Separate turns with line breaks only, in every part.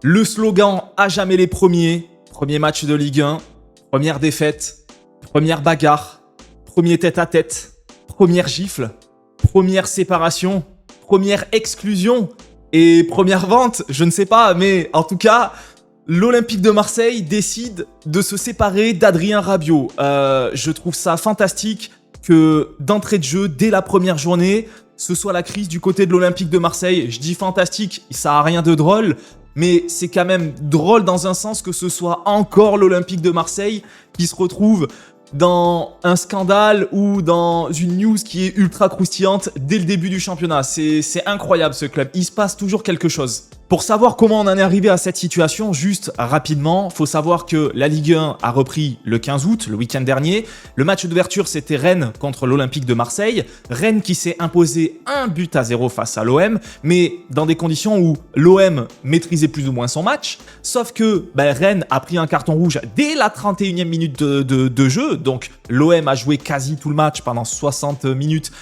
Le slogan « À jamais les premiers », premier match de Ligue 1, première défaite, première bagarre, premier tête-à-tête, première gifle, première séparation, première exclusion et première vente, je ne sais pas, mais en tout cas, l'Olympique de Marseille décide de se séparer d'Adrien Rabiot. Je trouve ça fantastique que d'entrée de jeu, dès la première journée, ce soit la crise du côté de l'Olympique de Marseille. Je dis fantastique, ça n'a rien de drôle, mais c'est quand même drôle dans un sens que ce soit encore l'Olympique de Marseille qui se retrouve dans un scandale ou dans une news qui est ultra croustillante dès le début du championnat. C'est incroyable ce club, il se passe toujours quelque chose. Pour savoir comment on en est arrivé à cette situation, juste rapidement, faut savoir que la Ligue 1 a repris le 15 août, le week-end dernier. Le match d'ouverture, c'était Rennes contre l'Olympique de Marseille. Rennes qui s'est imposé 1-0 face à l'OM, mais dans des conditions où l'OM maîtrisait plus ou moins son match. Sauf que Rennes a pris un carton rouge dès la 31e minute de jeu. Donc l'OM a joué quasi tout le match pendant 60 minutes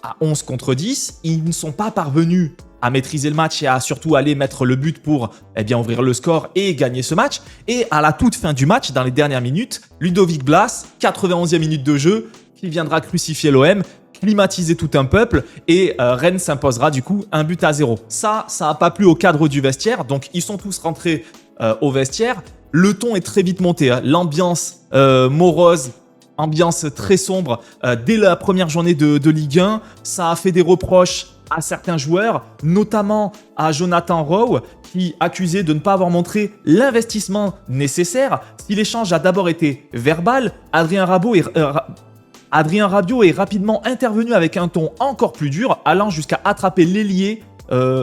à 11 contre 10. Ils ne sont pas parvenus à maîtriser le match et à surtout aller mettre le but pour ouvrir le score et gagner ce match. Et à la toute fin du match, dans les dernières minutes, Ludovic Blas, 91e minute de jeu, qui viendra crucifier l'OM, climatiser tout un peuple et Rennes s'imposera du coup 1-0. Ça n'a pas plu au cadre du vestiaire, donc ils sont tous rentrés au vestiaire. Le ton est très vite monté, hein. L'ambiance morose, ambiance très sombre dès la première journée de Ligue 1. Ça a fait des reproches à certains joueurs, notamment à Jonathan Rowe, qui accusait de ne pas avoir montré l'investissement nécessaire. Si l'échange a d'abord été verbal, Adrien Rabiot est rapidement intervenu avec un ton encore plus dur, allant jusqu'à attraper l'ailier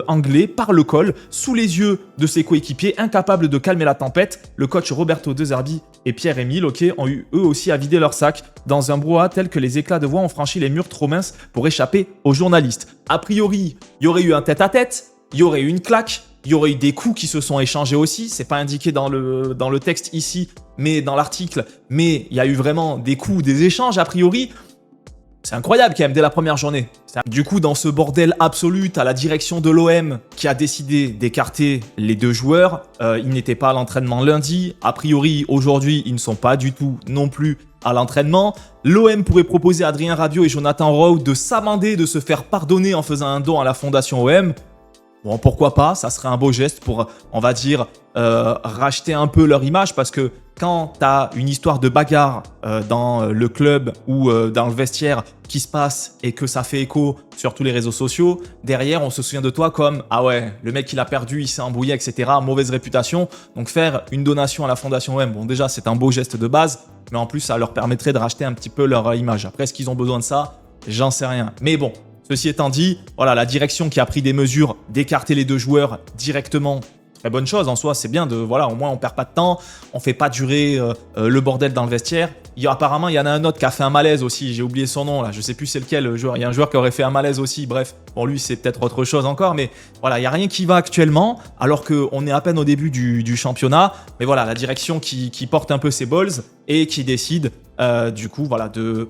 anglais par le col, sous les yeux de ses coéquipiers, incapables de calmer la tempête. Le coach Roberto De Zerbi et Pierre-Emile Hoquet ont eu eux aussi à vider leur sac dans un brouhaha tel que les éclats de voix ont franchi les murs trop minces pour échapper aux journalistes. A priori, il y aurait eu un tête-à-tête, il y aurait eu une claque, il y aurait eu des coups qui se sont échangés aussi. C'est pas indiqué dans le texte ici, mais dans l'article. Mais il y a eu vraiment des coups, des échanges a priori. C'est incroyable quand même dès la première journée. Du coup, dans ce bordel absolu, t'as la direction de l'OM qui a décidé d'écarter les deux joueurs. Ils n'étaient pas à l'entraînement lundi. A priori, aujourd'hui, ils ne sont pas du tout non plus à l'entraînement. L'OM pourrait proposer à Adrien Rabiot et Jonathan Rowe de s'amender, de se faire pardonner en faisant un don à la fondation OM. Bon, pourquoi pas, ça serait un beau geste pour, on va dire, racheter un peu leur image, parce que quand tu as une histoire de bagarre dans le club ou dans le vestiaire qui se passe et que ça fait écho sur tous les réseaux sociaux, derrière, on se souvient de toi comme « Ah ouais, le mec, il a perdu, il s'est embrouillé, etc. » Mauvaise réputation. Donc faire une donation à la fondation OM, bon déjà, c'est un beau geste de base, mais en plus, ça leur permettrait de racheter un petit peu leur image. Après, est-ce qu'ils ont besoin de ça? J'en sais rien. Mais bon. Ceci étant dit, voilà, la direction qui a pris des mesures d'écarter les deux joueurs directement, très bonne chose en soi, c'est bien de, voilà, au moins on perd pas de temps, on fait pas durer le bordel dans le vestiaire. Apparemment, il y en a un autre qui a fait un malaise aussi, j'ai oublié son nom là, je sais plus c'est lequel le joueur, il y a un joueur qui aurait fait un malaise aussi, bref, bon lui c'est peut-être autre chose encore, mais voilà, il n'y a rien qui va actuellement, alors qu'on est à peine au début du championnat, mais voilà, la direction qui porte un peu ses balls et qui décide du coup, voilà, de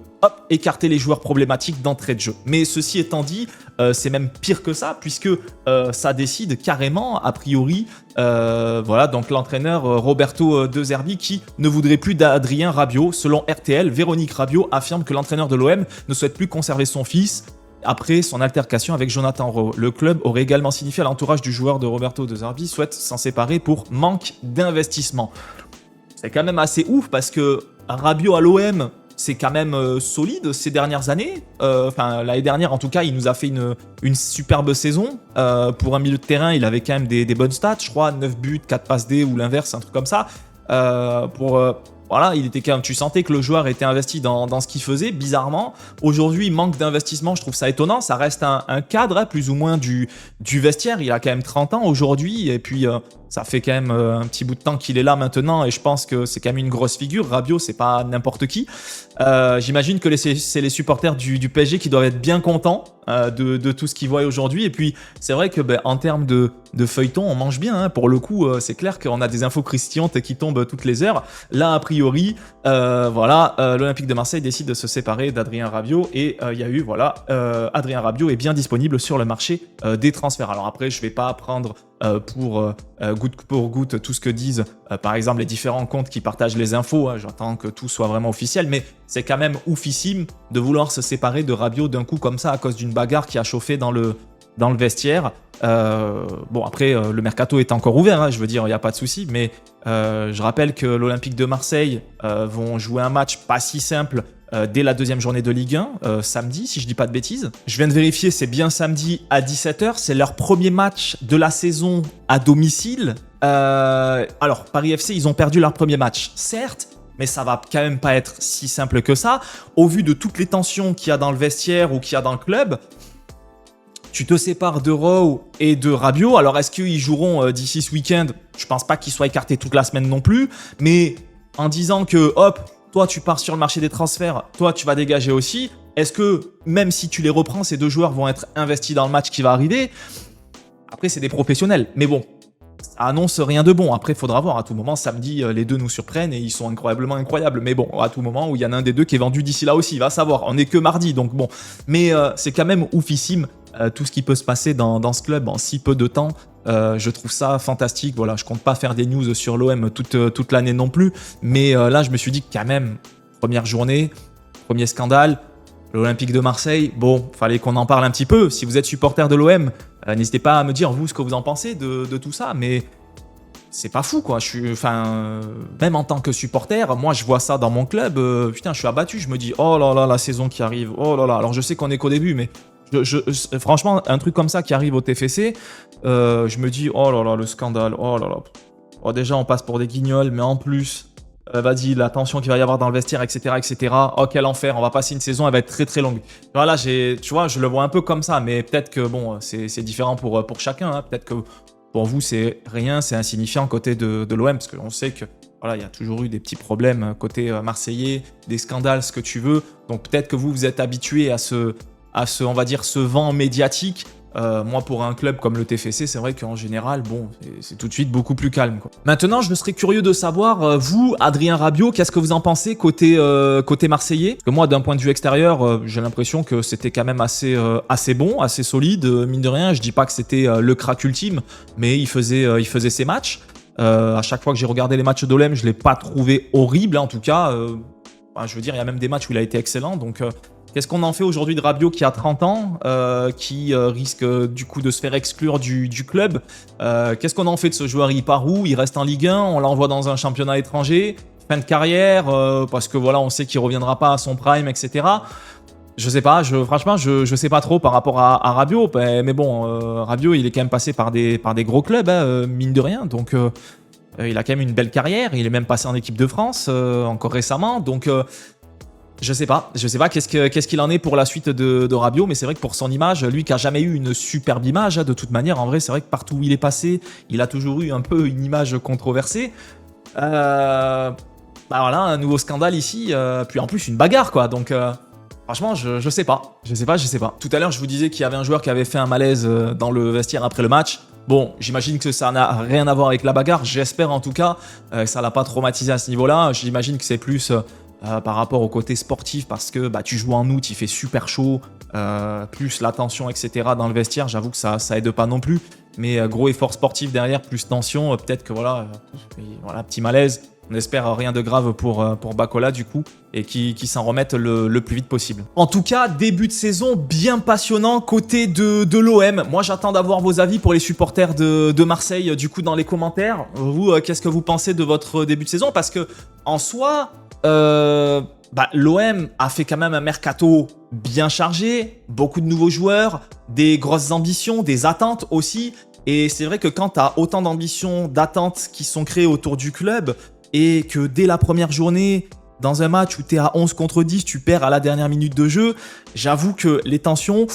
écarter les joueurs problématiques d'entrée de jeu. Mais ceci étant dit, c'est même pire que ça, puisque ça décide carrément, a priori, voilà, donc l'entraîneur Roberto De Zerbi qui ne voudrait plus d'Adrien Rabiot. Selon RTL, Véronique Rabiot affirme que l'entraîneur de l'OM ne souhaite plus conserver son fils après son altercation avec Jonathan Rowe. Le club aurait également signifié à l'entourage du joueur de Roberto De Zerbi souhaite s'en séparer pour manque d'investissement. C'est quand même assez ouf parce que Rabiot à l'OM, c'est quand même solide ces dernières années. Enfin, l'année dernière, en tout cas, il nous a fait une superbe saison. Pour un milieu de terrain, il avait quand même des bonnes stats, je crois, 9 buts, 4 passes D ou l'inverse, un truc comme ça. Voilà, il était quand même, tu sentais que le joueur était investi dans ce qu'il faisait, bizarrement. Aujourd'hui, manque d'investissement, je trouve ça étonnant. Ça reste un cadre, hein, plus ou moins, du vestiaire. Il a quand même 30 ans aujourd'hui, et puis ça fait quand même un petit bout de temps qu'il est là maintenant, et je pense que c'est quand même une grosse figure. Rabiot, c'est pas n'importe qui. J'imagine que c'est les supporters du PSG qui doivent être bien contents de tout ce qu'ils voient aujourd'hui. Et puis, c'est vrai que en termes de feuilleton, on mange bien. Hein. Pour le coup, c'est clair qu'on a des infos croustillantes qui tombent toutes les heures. Là, a priori, voilà, l'Olympique de Marseille décide de se séparer d'Adrien Rabiot. Et il y a eu, voilà, Adrien Rabiot est bien disponible sur le marché des transferts. Alors après, je vais pas prendre pour goutte pour goutte tout ce que disent par exemple les différents comptes qui partagent les infos. Hein. J'attends que tout soit vraiment officiel, mais c'est quand même oufissime de vouloir se séparer de Rabiot d'un coup comme ça à cause d'une bagarre qui a chauffé dans le vestiaire. Bon, après, le mercato est encore ouvert, hein, je veux dire, il n'y a pas de souci, mais je rappelle que l'Olympique de Marseille vont jouer un match pas si simple dès la deuxième journée de Ligue 1, samedi, si je dis pas de bêtises. Je viens de vérifier, c'est bien samedi à 17h, c'est leur premier match de la saison à domicile. Alors, Paris FC, ils ont perdu leur premier match, certes, mais ça va quand même pas être si simple que ça. Au vu de toutes les tensions qu'il y a dans le vestiaire ou qu'il y a dans le club, tu te sépares de Rowe et de Rabiot. Alors, est-ce qu'ils joueront d'ici ce week-end? Je pense pas qu'ils soient écartés toute la semaine non plus. Mais en disant que, hop, toi, tu pars sur le marché des transferts, toi, tu vas dégager aussi. Est-ce que, même si tu les reprends, ces deux joueurs vont être investis dans le match qui va arriver? Après, c'est des professionnels. Mais bon, ça annonce rien de bon. Après, il faudra voir. À tout moment, samedi, les deux nous surprennent et ils sont incroyablement incroyables. Mais bon, à tout moment où il y en a un des deux qui est vendu d'ici là aussi, il va savoir. On n'est que mardi, donc bon. Mais c'est quand même oufissime. Tout ce qui peut se passer dans ce club en si peu de temps, je trouve ça fantastique. Voilà, je compte pas faire des news sur l'OM toute l'année non plus, mais là je me suis dit que quand même, première journée, premier scandale, l'Olympique de Marseille, bon, fallait qu'on en parle un petit peu. Si vous êtes supporter de l'OM, n'hésitez pas à me dire vous ce que vous en pensez de tout ça, mais c'est pas fou quoi. Même en tant que supporter, moi je vois ça dans mon club, putain, je suis abattu, je me dis oh là là, la saison qui arrive, oh là là. Alors je sais qu'on est qu'au début, mais franchement, un truc comme ça qui arrive au TFC, je me dis oh là là, le scandale, oh là là. Oh, déjà, on passe pour des guignols, mais en plus, vas-y, la tension qu'il va y avoir dans le vestiaire, etc., etc. Oh, quel enfer, on va passer une saison, elle va être très très longue. Voilà, tu vois, je le vois un peu comme ça, mais peut-être que bon, c'est différent pour chacun. Hein. Peut-être que pour vous, c'est rien, c'est insignifiant côté de l'OM, parce qu'on sait que voilà, il y a toujours eu des petits problèmes côté marseillais, des scandales, ce que tu veux. Donc peut-être que vous êtes habitué à ce, on va dire, ce vent médiatique. Moi, pour un club comme le TFC, c'est vrai qu'en général, bon, c'est tout de suite beaucoup plus calme, quoi. Maintenant, je serais curieux de savoir, vous, Adrien Rabiot, qu'est-ce que vous en pensez côté marseillais? Parce que moi, d'un point de vue extérieur, j'ai l'impression que c'était quand même assez bon, assez solide, mine de rien. Je dis pas que c'était le crack ultime, mais il faisait ses matchs. À chaque fois que j'ai regardé les matchs de l'OM, je l'ai pas trouvé horrible, hein, en tout cas. Je veux dire, il y a même des matchs où il a été excellent, donc... Qu'est-ce qu'on en fait aujourd'hui de Rabiot qui a 30 ans, qui risque du coup de se faire exclure du club? Qu'est-ce qu'on en fait de ce joueur? Il part où? Il reste en Ligue 1, on l'envoie dans un championnat étranger, fin de carrière, parce que voilà, on sait qu'il ne reviendra pas à son prime, etc. Je sais pas, franchement, je sais pas trop par rapport à Rabiot, mais bon, Rabiot, il est quand même passé par des gros clubs, hein, mine de rien, donc il a quand même une belle carrière, il est même passé en équipe de France encore récemment, donc... Je sais pas qu'est-ce qu'il en est pour la suite de Rabiot, mais c'est vrai que pour son image, lui qui a jamais eu une superbe image, hein, de toute manière, en vrai, c'est vrai que partout où il est passé, il a toujours eu un peu une image controversée. Bah voilà, un nouveau scandale ici, puis en plus une bagarre, quoi, donc... Franchement, je sais pas. Tout à l'heure, je vous disais qu'il y avait un joueur qui avait fait un malaise dans le vestiaire après le match. Bon, j'imagine que ça n'a rien à voir avec la bagarre. J'espère en tout cas que ça l'a pas traumatisé à ce niveau-là. J'imagine que c'est plus par rapport au côté sportif parce que bah, tu joues en août, il fait super chaud, plus la tension, etc. dans le vestiaire. J'avoue que ça aide pas non plus. Mais gros effort sportif derrière, plus tension, peut-être que voilà, petit malaise. On espère rien de grave pour Bacola du coup et qui s'en remette le plus vite possible. En tout cas, début de saison bien passionnant côté de l'OM. Moi, j'attends d'avoir vos avis pour les supporters de Marseille du coup dans les commentaires. Vous, qu'est-ce que vous pensez de votre début de saison? Parce que en soi, l'OM a fait quand même un mercato bien chargé, beaucoup de nouveaux joueurs, des grosses ambitions, des attentes aussi. Et c'est vrai que quand tu as autant d'ambitions, d'attentes qui sont créées autour du club, et que dès la première journée, dans un match où tu es à 11 contre 10, tu perds à la dernière minute de jeu, j'avoue que les tensions,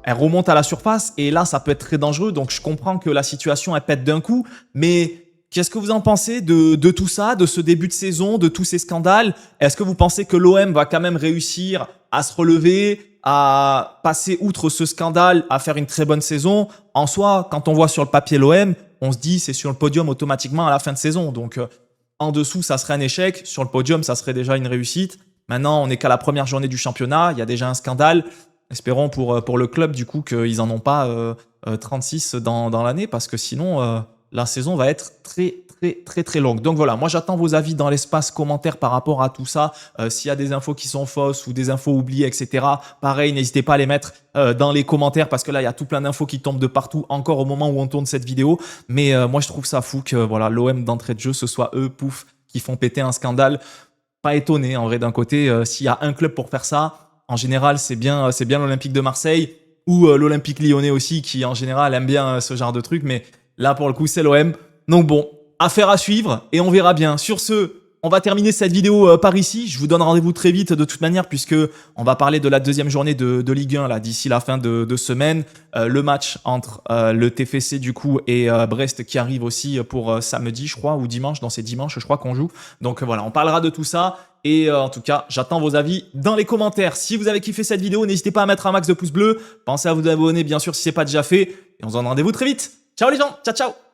elles remontent à la surface et là, ça peut être très dangereux. Donc, je comprends que la situation, elle pète d'un coup. Mais qu'est-ce que vous en pensez de tout ça, de ce début de saison, de tous ces scandales? Est-ce que vous pensez que l'OM va quand même réussir à se relever, à passer outre ce scandale, à faire une très bonne saison? En soi, quand on voit sur le papier l'OM, on se dit c'est sur le podium automatiquement à la fin de saison. Donc, en dessous, ça serait un échec. Sur le podium, ça serait déjà une réussite. Maintenant, on n'est qu'à la première journée du championnat. Il y a déjà un scandale. Espérons pour le club, du coup, qu'ils n'en ont pas 36 dans l'année parce que sinon, la saison va être très longue. Donc voilà, moi j'attends vos avis dans l'espace commentaire par rapport à tout ça. S'il y a des infos qui sont fausses ou des infos oubliées, etc. Pareil, n'hésitez pas à les mettre dans les commentaires parce que là, il y a tout plein d'infos qui tombent de partout encore au moment où on tourne cette vidéo. Mais moi, je trouve ça fou que voilà, l'OM d'entrée de jeu, ce soit eux, pouf, qui font péter un scandale. Pas étonné, en vrai, d'un côté, s'il y a un club pour faire ça, en général, c'est bien l'Olympique de Marseille ou l'Olympique Lyonnais aussi, qui en général aime bien ce genre de truc. Mais là, pour le coup, c'est l'OM. Donc bon, affaire à suivre et on verra bien. Sur ce, on va terminer cette vidéo par ici. Je vous donne rendez-vous très vite de toute manière puisque on va parler de la deuxième journée de Ligue 1 là d'ici la fin de semaine. Le match entre le TFC du coup et Brest qui arrive aussi pour samedi je crois ou dimanche. Dans ces dimanches je crois qu'on joue. Donc voilà, on parlera de tout ça. Et en tout cas, j'attends vos avis dans les commentaires. Si vous avez kiffé cette vidéo, n'hésitez pas à mettre un max de pouces bleus. Pensez à vous abonner bien sûr si ce n'est pas déjà fait. Et on se donne rendez-vous très vite. Ciao les gens, ciao ciao.